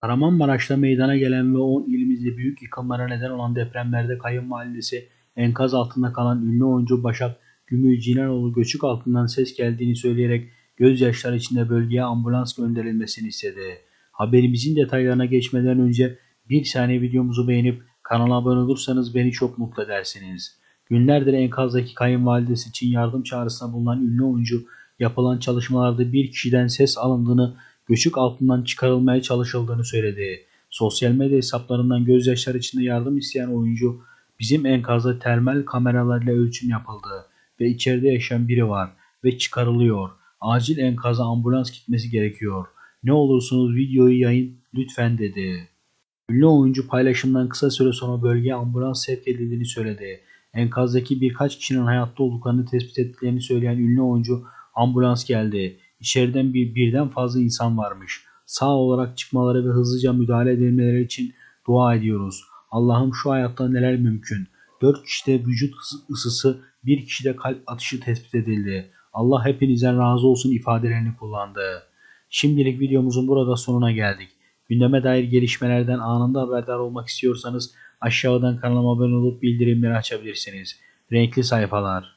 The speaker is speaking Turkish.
Kahramanmaraş'ta meydana gelen ve 10 ilimizde büyük yıkımlara neden olan depremlerde kayınvalidesi enkaz altında kalan ünlü oyuncu Başak Gümülcinenoğlu göçük altından ses geldiğini söyleyerek gözyaşları içinde bölgeye ambulans gönderilmesini istedi. Haberimizin detaylarına geçmeden önce bir saniye videomuzu beğenip kanala abone olursanız beni çok mutlu edersiniz. Günlerdir enkazdaki kayınvalidesi için yardım çağrısında bulunan ünlü oyuncu yapılan çalışmalarda bir kişiden ses alındığını, göçük altından çıkarılmaya çalışıldığını söyledi. Sosyal medya hesaplarından gözyaşları içinde yardım isteyen oyuncu, "Bizim enkazda termal kameralarla ölçüm yapıldı ve içeride yaşayan biri var ve çıkarılıyor. Acil enkaza ambulans gitmesi gerekiyor. Ne olursunuz videoyu yayın lütfen," dedi. Ünlü oyuncu paylaşımdan kısa süre sonra bölgeye ambulans sevk edildiğini söyledi. Enkazdaki birkaç kişinin hayatta olduklarını tespit ettiklerini söyleyen ünlü oyuncu, "Ambulans geldi. İçeriden birden fazla insan varmış. Sağ olarak çıkmaları ve hızlıca müdahale edilmeleri için dua ediyoruz. Allah'ım şu hayatta neler mümkün. 4 kişide vücut ısısı, bir kişide kalp atışı tespit edildi. Allah hepinizden razı olsun," ifadelerini kullandı. Şimdilik videomuzun burada sonuna geldik. Gündeme dair gelişmelerden anında haberdar olmak istiyorsanız aşağıdan kanalıma abone olup bildirimleri açabilirsiniz. Renkli sayfalar.